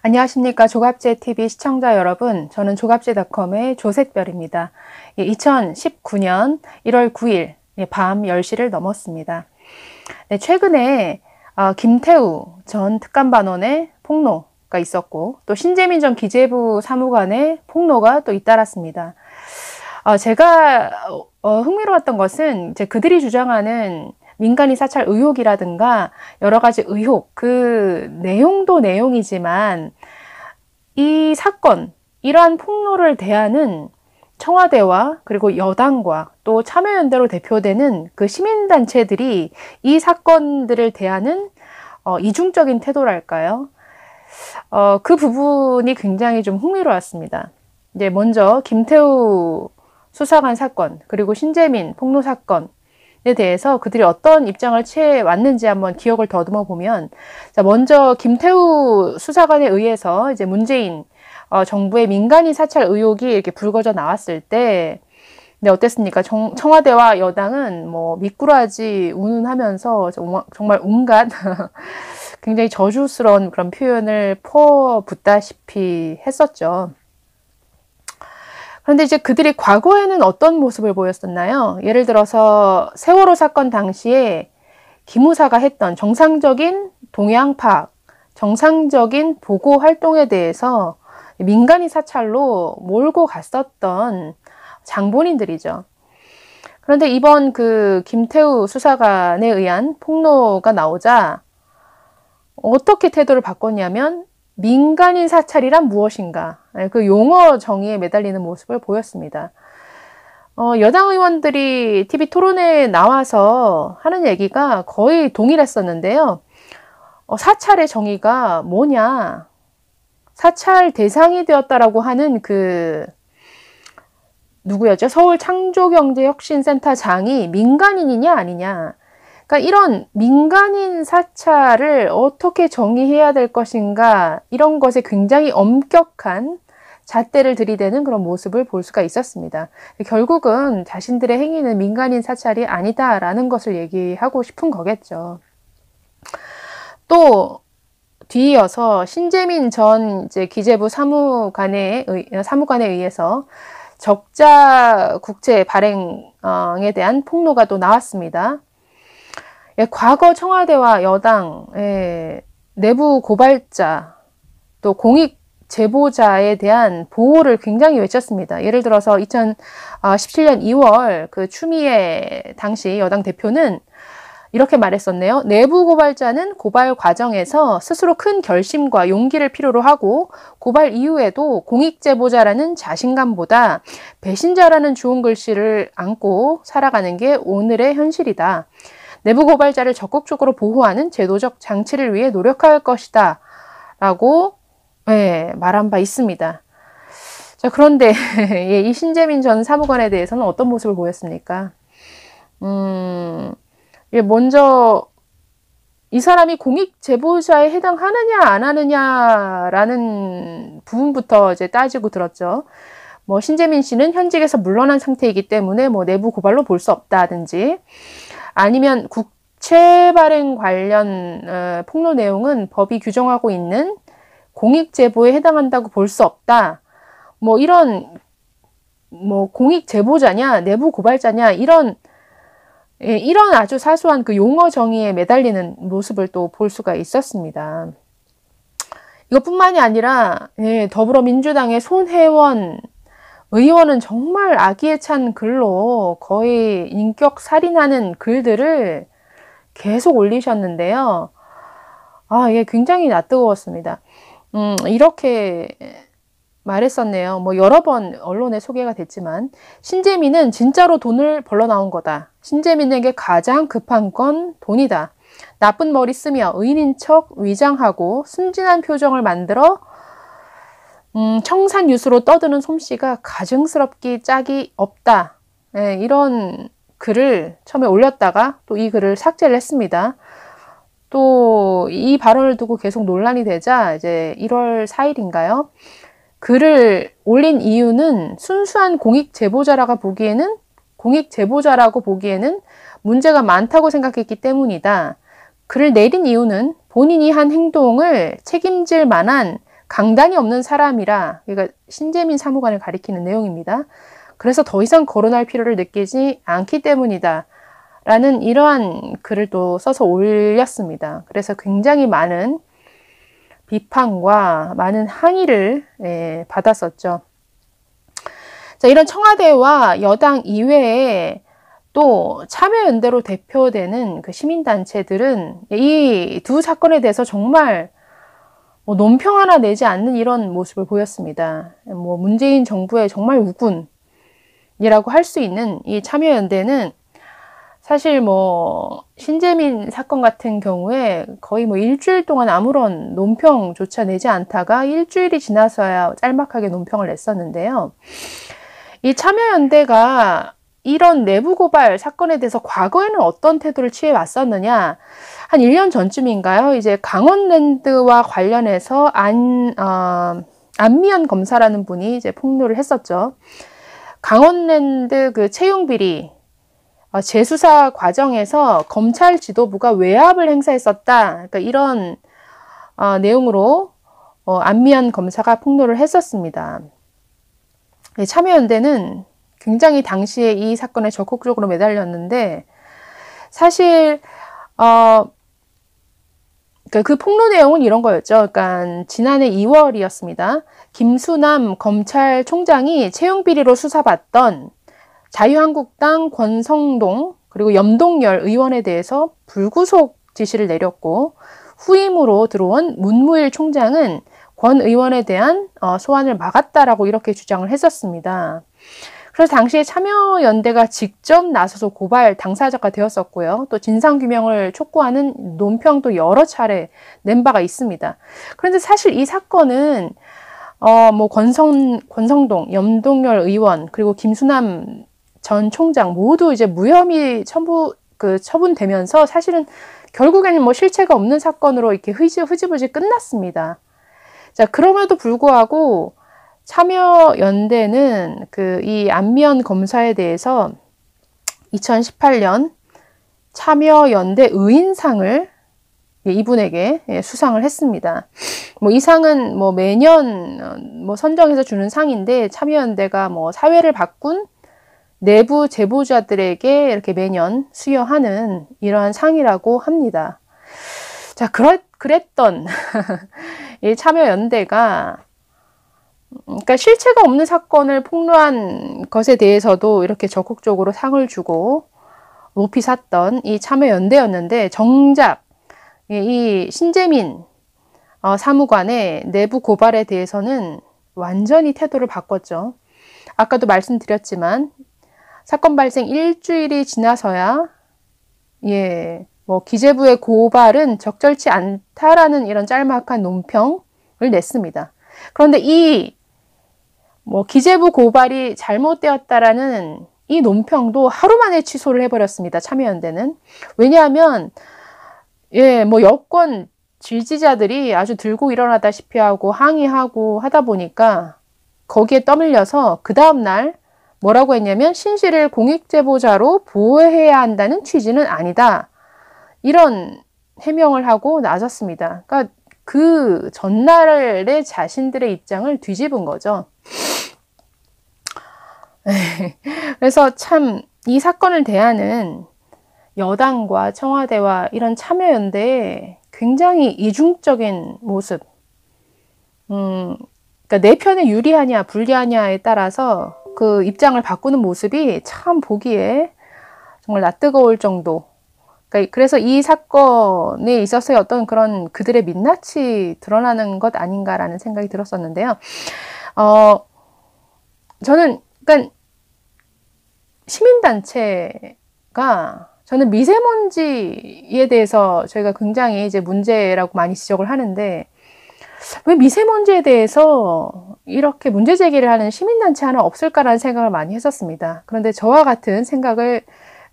안녕하십니까. 조갑제TV 시청자 여러분. 저는 조갑제닷컴의 조색별입니다. 2019년 1월 9일 밤 10시를 넘었습니다. 최근에 김태우 전 특감반원의 폭로가 있었고, 또 신재민 전 기재부 사무관의 폭로가 또 잇따랐습니다. 제가 흥미로웠던 것은 이제 그들이 주장하는 민간인 사찰 의혹이라든가 여러 가지 의혹, 그 내용도 내용이지만 이 사건, 이러한 폭로를 대하는 청와대와 그리고 여당과 또 참여연대로 대표되는 그 시민단체들이 이 사건들을 대하는 이중적인 태도랄까요? 그 부분이 굉장히 좀 흥미로웠습니다. 이제 먼저 김태우 수사관 사건, 그리고 신재민 폭로 사건에 대해서 그들이 어떤 입장을 취해왔는지 한번 기억을 더듬어 보면, 자, 먼저 김태우 수사관에 의해서 이제 문재인 정부의 민간인 사찰 의혹이 이렇게 불거져 나왔을 때, 네, 어땠습니까? 청와대와 여당은 뭐 미꾸라지 운운하면서 정말 온갖 굉장히 저주스러운 그런 표현을 퍼붓다시피 했었죠. 그런데 이제 그들이 과거에는 어떤 모습을 보였었나요? 예를 들어서 세월호 사건 당시에 기무사가 했던 정상적인 동향 파악, 정상적인 보고 활동에 대해서 민간인 사찰로 몰고 갔었던 장본인들이죠. 그런데 이번 그 김태우 수사관에 의한 폭로가 나오자 어떻게 태도를 바꿨냐면, 민간인 사찰이란 무엇인가, 그 용어 정의에 매달리는 모습을 보였습니다. 여당 의원들이 TV 토론회에 나와서 하는 얘기가 거의 동일했었는데요. 사찰의 정의가 뭐냐, 사찰 대상이 되었다라고 하는 그 누구였죠? 서울창조경제혁신센터장이 민간인이냐 아니냐, 그러니까 이런 민간인 사찰을 어떻게 정의해야 될 것인가, 이런 것에 굉장히 엄격한 잣대를 들이대는 그런 모습을 볼 수가 있었습니다. 결국은 자신들의 행위는 민간인 사찰이 아니다라는 것을 얘기하고 싶은 거겠죠. 또 뒤이어서 신재민 전 이제 기재부 사무관에 의해서 적자 국채 발행에 대한 폭로가 또 나왔습니다. 과거 청와대와 여당의 내부 고발자, 또 공익 제보자에 대한 보호를 굉장히 외쳤습니다. 예를 들어서 2017년 2월 그 추미애 당시 여당 대표는 이렇게 말했었네요. 내부 고발자는 고발 과정에서 스스로 큰 결심과 용기를 필요로 하고, 고발 이후에도 공익 제보자라는 자신감보다 배신자라는 좋은 글씨를 안고 살아가는 게 오늘의 현실이다. 내부 고발자를 적극적으로 보호하는 제도적 장치를 위해 노력할 것이다 라고 말한 바 있습니다. 자, 그런데 이 신재민 전 사무관에 대해서는 어떤 모습을 보였습니까? 먼저 이 사람이 공익 제보자에 해당하느냐 안 하느냐라는 부분부터 이제 따지고 들었죠. 뭐 신재민 씨는 현직에서 물러난 상태이기 때문에 뭐 내부 고발로 볼 수 없다든지, 아니면 국채 발행 관련 폭로 내용은 법이 규정하고 있는 공익 제보에 해당한다고 볼 수 없다. 뭐 이런 뭐 공익 제보자냐 내부 고발자냐, 이런 아주 사소한 그 용어 정의에 매달리는 모습을 또 볼 수가 있었습니다. 이것뿐만이 아니라 더불어민주당의 손혜원 의원은 정말 악의에 찬 글로 거의 인격 살인하는 글들을 계속 올리셨는데요. 이게 굉장히 낯뜨거웠습니다. 이렇게 말했었네요. 뭐 여러 번 언론에 소개가 됐지만, 신재민은 진짜로 돈을 벌러 나온 거다. 신재민에게 가장 급한 건 돈이다. 나쁜 머리 쓰며 의인인 척 위장하고 순진한 표정을 만들어 청산유수로 떠드는 솜씨가 가증스럽기 짝이 없다. 이런 글을 처음에 올렸다가 또 이 글을 삭제를 했습니다. 또 이 발언을 두고 계속 논란이 되자 이제 1월 4일인가요? 글을 올린 이유는 순수한 공익 제보자라고 보기에는 문제가 많다고 생각했기 때문이다. 글을 내린 이유는 본인이 한 행동을 책임질 만한 강단이 없는 사람이라, 그러니까 신재민 사무관을 가리키는 내용입니다. 그래서 더 이상 거론할 필요를 느끼지 않기 때문이다 라는 이러한 글을 또 써서 올렸습니다. 그래서 굉장히 많은 비판과 많은 항의를 받았었죠. 자, 이런 청와대와 여당 이외에 또 참여연대로 대표되는 그 시민단체들은 이 두 사건에 대해서 정말 논평 하나 내지 않는 이런 모습을 보였습니다. 문재인 정부의 정말 우군이라고 할 수 있는 이 참여연대는 사실 신재민 사건 같은 경우에 거의 일주일 동안 아무런 논평조차 내지 않다가 일주일이 지나서야 짤막하게 논평을 냈었는데요. 이 참여연대가 이런 내부 고발 사건에 대해서 과거에는 어떤 태도를 취해 왔었느냐, 한 1년 전쯤인가요? 이제 강원랜드와 관련해서 안미연 검사라는 분이 이제 폭로를 했었죠. 강원랜드 그 채용 비리 재수사 과정에서 검찰 지도부가 외압을 행사했었다. 그러니까 이런 내용으로 안미연 검사가 폭로를 했었습니다. 참여연대는 굉장히 당시에 이 사건에 적극적으로 매달렸는데, 사실 그 폭로 내용은 이런 거였죠. 그러니까 지난해 2월이었습니다. 김수남 검찰총장이 채용 비리로 수사받던 자유한국당 권성동 그리고 염동열 의원에 대해서 불구속 지시를 내렸고, 후임으로 들어온 문무일 총장은 권 의원에 대한 소환을 막았다라고 이렇게 주장을 했었습니다. 그래서 당시에 참여연대가 직접 나서서 고발 당사자가 되었었고요. 또 진상규명을 촉구하는 논평도 여러 차례 낸 바가 있습니다. 그런데 사실 이 사건은 권성동, 염동열 의원 그리고 김수남 전 총장 모두 이제 무혐의 처분되면서 사실은 결국에는 실체가 없는 사건으로 이렇게 흐지부지 끝났습니다. 자, 그럼에도 불구하고 참여연대는 이 안미연 검사에 대해서 2018년 참여연대 의인상을 이분에게 수상을 했습니다. 이 상은 매년 선정해서 주는 상인데, 참여연대가 사회를 바꾼 내부 제보자들에게 이렇게 매년 수여하는 이러한 상이라고 합니다. 자, 그랬던 이 참여연대가, 그러니까 실체가 없는 사건을 폭로한 것에 대해서도 이렇게 적극적으로 상을 주고 높이 샀던 이 참여연대였는데, 정작 이 신재민 사무관의 내부 고발에 대해서는 완전히 태도를 바꿨죠. 아까도 말씀드렸지만 사건 발생 일주일이 지나서야 기재부의 고발은 적절치 않다라는 이런 짤막한 논평을 냈습니다. 그런데 이 기재부 고발이 잘못되었다라는 이 논평도 하루 만에 취소를 해버렸습니다. 참여연대는. 왜냐하면 여권 지지자들이 아주 들고 일어나다시피 하고 항의하고 하다 보니까 거기에 떠밀려서 그 다음날 뭐라고 했냐면, 신씨를 공익제보자로 보호해야 한다는 취지는 아니다, 이런 해명을 하고 나섰습니다. 그러니까 그 전날에 자신들의 입장을 뒤집은 거죠. 그래서 참 이 사건을 대하는 여당과 청와대와 이런 참여연대의 굉장히 이중적인 모습, 그러니까 내 편에 유리하냐 불리하냐에 따라서 그 입장을 바꾸는 모습이 참 보기에 정말 낯뜨거울 정도. 그래서 이 사건에 있어서의 어떤 그런 그들의 민낯이 드러나는 것 아닌가라는 생각이 들었었는데요. 저는 시민단체가, 저는 미세먼지에 대해서 저희가 굉장히 이제 문제라고 많이 지적을 하는데, 왜 미세먼지에 대해서 이렇게 문제 제기를 하는 시민단체 하나 없을까라는 생각을 많이 했었습니다. 그런데 저와 같은 생각을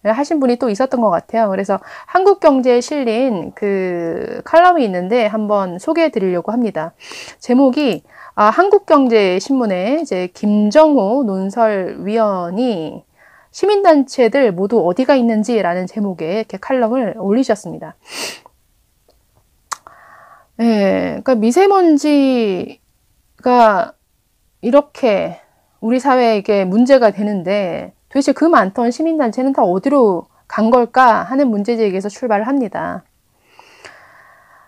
하신 분이 또 있었던 것 같아요. 그래서 한국경제에 실린 그 칼럼이 있는데 한번 소개해 드리려고 합니다. 제목이 한국경제신문에 이제 김정호 논설위원이 시민단체들 모두 어디가 있는지라는 제목의 이렇게 칼럼을 올리셨습니다. 그러니까 미세먼지 이렇게 우리 사회에게 문제가 되는데 도대체 그 많던 시민단체는 다 어디로 간 걸까 하는 문제제기에서 출발을 합니다.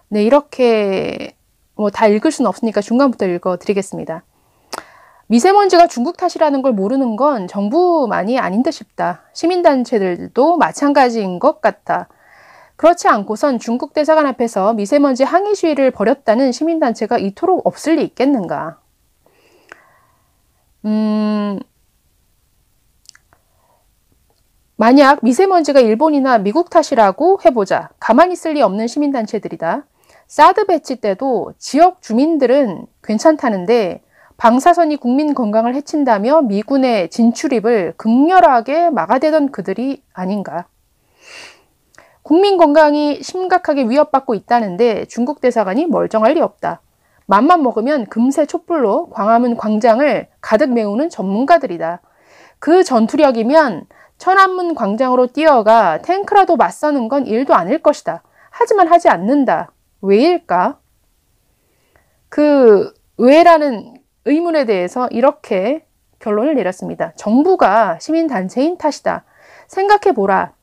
네, 이렇게 다 읽을 수는 없으니까 중간부터 읽어드리겠습니다. 미세먼지가 중국 탓이라는 걸 모르는 건 정부만이 아닌 듯 싶다. 시민단체들도 마찬가지인 것 같다. 그렇지 않고선 중국 대사관 앞에서 미세먼지 항의 시위를 벌였다는 시민단체가 이토록 없을 리 있겠는가. 만약 미세먼지가 일본이나 미국 탓이라고 해보자. 가만히 있을 리 없는 시민단체들이다. 사드 배치 때도 지역 주민들은 괜찮다는데 방사선이 국민 건강을 해친다며 미군의 진출입을 극렬하게 막아대던 그들이 아닌가. 국민 건강이 심각하게 위협받고 있다는데 중국 대사관이 멀쩡할 리 없다. 맘만 먹으면 금세 촛불로 광화문 광장을 가득 메우는 전문가들이다. 그 전투력이면 천안문 광장으로 뛰어가 탱크라도 맞서는 건 일도 아닐 것이다. 하지만 하지 않는다. 왜일까? 그 왜라는 의문에 대해서 이렇게 결론을 내렸습니다. 정부가 시민단체인 탓이다. 생각해보라.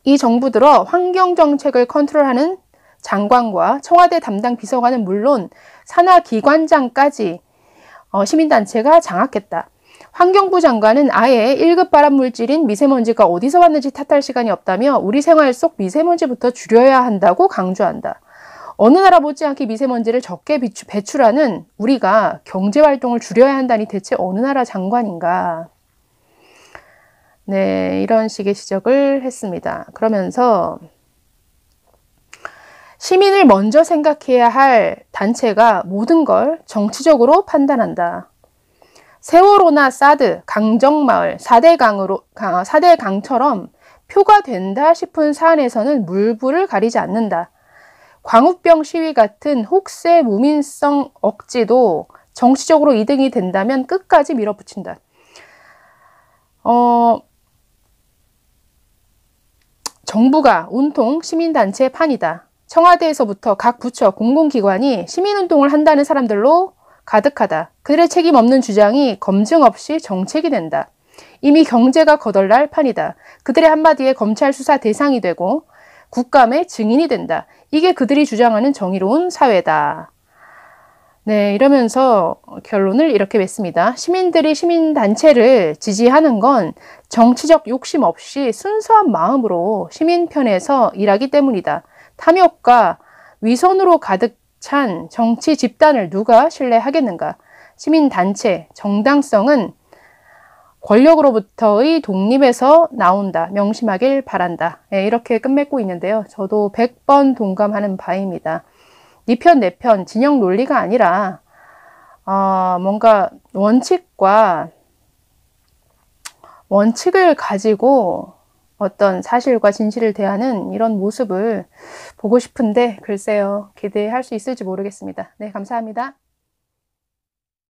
이 정부 들어 환경정책을 컨트롤하는 장관과 청와대 담당 비서관은 물론 산하기관장까지 시민단체가 장악했다. 환경부 장관은 아예 1급 발암물질인 미세먼지가 어디서 왔는지 탓할 시간이 없다며 우리 생활 속 미세먼지부터 줄여야 한다고 강조한다. 어느 나라 못지않게 미세먼지를 적게 배출하는 우리가 경제활동을 줄여야 한다니 대체 어느 나라 장관인가. 네, 이런 식의 지적을 했습니다. 그러면서 시민을 먼저 생각해야 할 단체가 모든 걸 정치적으로 판단한다. 세월호나 사드, 강정마을, 4대 강처럼 표가 된다 싶은 사안에서는 물불을 가리지 않는다. 광우병 시위 같은 혹세 무민성 억지도 정치적으로 이득이 된다면 끝까지 밀어붙인다. 정부가 온통 시민단체 판이다. 청와대에서부터 각 부처, 공공기관이 시민운동을 한다는 사람들로 가득하다. 그들의 책임 없는 주장이 검증 없이 정책이 된다. 이미 경제가 거덜날 판이다. 그들의 한마디에 검찰 수사 대상이 되고 국감의 증인이 된다. 이게 그들이 주장하는 정의로운 사회다. 네, 이러면서 결론을 이렇게 맺습니다. 시민들이 시민단체를 지지하는 건 정치적 욕심 없이 순수한 마음으로 시민 편에서 일하기 때문이다. 탐욕과 위선으로 가득 찬 정치 집단을 누가 신뢰하겠는가. 시민단체, 정당성은 권력으로부터의 독립에서 나온다. 명심하길 바란다. 네, 이렇게 끝맺고 있는데요. 저도 100번 동감하는 바입니다. 네 편, 내 편, 진영 논리가 아니라 뭔가 원칙을 가지고 어떤 사실과 진실을 대하는 이런 모습을 보고 싶은데 글쎄요. 기대할 수 있을지 모르겠습니다. 네, 감사합니다.